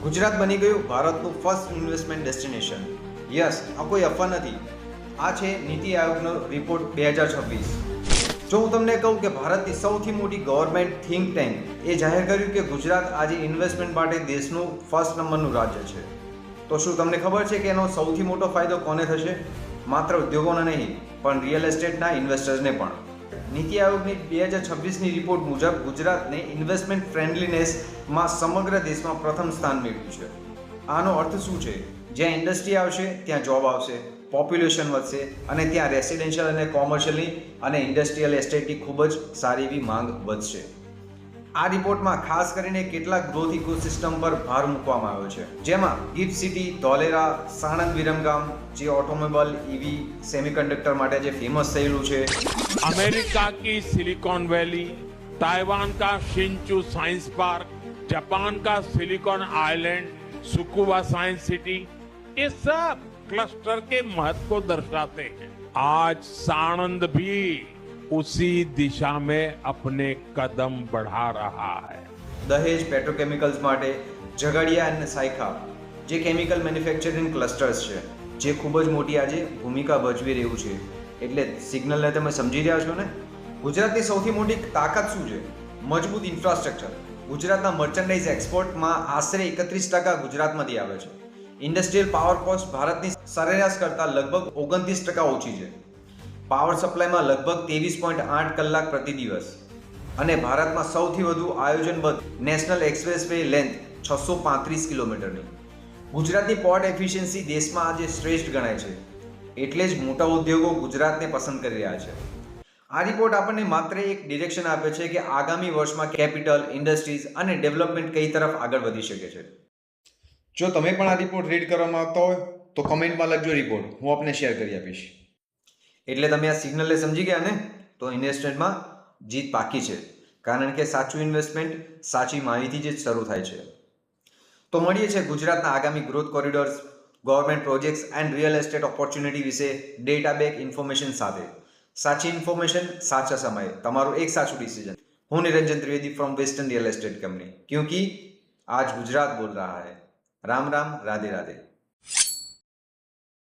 ગુજરાત બની ગયું ભારતનું ફર્સ્ટ ઇન્વેસ્ટમેન્ટ ડેસ્ટિનેશન. યસ, આ કોઈ અફવા નથી. આ છે નીતિ આયોગનો રિપોર્ટ 2026. જો હું તમને કહું કે ભારતની સૌથી મોટી ગવર્મેન્ટ થિંક ટેન્ક એ જાહેર કર્યું કે ગુજરાત આજે ઇન્વેસ્ટમેન્ટ માટે દેશનું ફર્સ્ટ નંબરનું રાજ્ય છે, તો શું તમને ખબર છે કે એનો સૌથી મોટો ફાયદો કોને થશે? માત્ર ઉદ્યોગોને નહીં, પણ રિયલ એસ્ટેટના ઇન્વેસ્ટર્સને પણ. નીતિ આયોગની 2026ની રિપોર્ટ મુજબ ગુજરાતને ઇન્વેસ્ટમેન્ટ ફ્રેન્ડલીનેસમાં સમગ્ર દેશમાં પ્રથમ સ્થાન મેળવ્યું છે. આનો અર્થ શું છે? જ્યાં ઇન્ડસ્ટ્રી આવશે ત્યાં જોબ આવશે, પોપ્યુલેશન વધશે અને ત્યાં રેસિડેન્શિયલ અને કોમર્શિયલની અને ઇન્ડસ્ટ્રીયલ એસ્ટેટની ખૂબ જ સારી એવી માંગ વધશે. આ રિપોર્ટમાં ખાસ કરીને કેટલાક ગ્રોથ ઇકોસિસ્ટમ પર ભાર મૂકવામાં આવ્યો છે, જેમાં ગિફ્ટ સિટી, ધોલેરા, સાણંદ વિરમગામ જે ઓટોમોબાઈલ, ઈવી, સેમિકન્ડક્ટર માટે જે ફેમસ થયેલું છે, अमेरिका की सिलिकॉन वैली, ताइवान का शिंचू साइंस पार्क, जापान का silicon island, Tsukuba science city, ये सब क्लस्टर के महत्व को दर्शाते हैं. आज साणंद भी उसी दिशा में अपने कदम बढ़ा रहा है. દહેજ પેટ્રોકેમિકલ્સ માટે ઝઘડિયા અને સાયખા જે કેમિકલ મેન્યુફેક્ચરિંગ ક્લસ્ટર્સ છે, જે ખૂબ જ મોટી આજે ભૂમિકા ભજવી રહ્યું છે. એટલે સિગ્નલને તમે સમજી રહ્યા છો ને? ગુજરાતની સૌથી મોટી તાકાત શું છે? મજબૂત ઇન્ફ્રાસ્ટ્રક્ચર. ગુજરાતના મર્ચન્ડાઇઝ એક્સપોર્ટમાં આશરે 31% ગુજરાતમાંથી આવે છે. ઇન્ડસ્ટ્રીયલ પાવર કોસ્ટ ભારતની સરેરાશ કરતાં લગભગ 29% ઓછી છે. પાવર સપ્લાયમાં લગભગ 23.8 કલાક પ્રતિ દિવસ અને ભારતમાં સૌથી વધુ આયોજનબદ્ધ નેશનલ એક્સપ્રેસ વે લેન્થ 635 કિલોમીટરની. ગુજરાતની પોર્ટ એફિશિયન્સી દેશમાં આજે શ્રેષ્ઠ ગણાય છે. એટલે જ મોટા ઉદ્યોગો ગુજરાતને પસંદ કરી રહ્યા છે. આ રિપોર્ટ આપણને માત્ર એક ડિરેક્શન આપે છે કે આગામી વર્ષમાં કેપિટલ, ઇન્ડસ્ટ્રીઝ અને ડેવલપમેન્ટ કઈ તરફ આગળ વધી શકે છે. જો તમે પણ આ રિપોર્ટ રીડ કરવા માંગતા હોય તો કમેન્ટમાં લખજો રિપોર્ટ, હું આપને શેર કરી આપીશ. એટલે તમે આ સિગ્નલને સમજી ગયા ને? તો ઇન્વેસ્ટમેન્ટમાં જીત પાકી છે, કારણ કે સાચું ઇન્વેસ્ટમેન્ટ સાચી માહિતી જ શરૂ થાય છે. તો મળીએ છીએ ગુજરાતના આગામી growth corridors, government projects and real estate opportunity વિશે ડેટા બેક ઇન્ફોર્મેશન સાથે. સાચી ઇન્ફોર્મેશન સાચા સમયે, તમારું એક સાચું ડિસિઝન. હું Niranjan Trivedi from western real estate company, क्योंकि आज गुजरात बोल रहा है. राम राम, राधे राधे.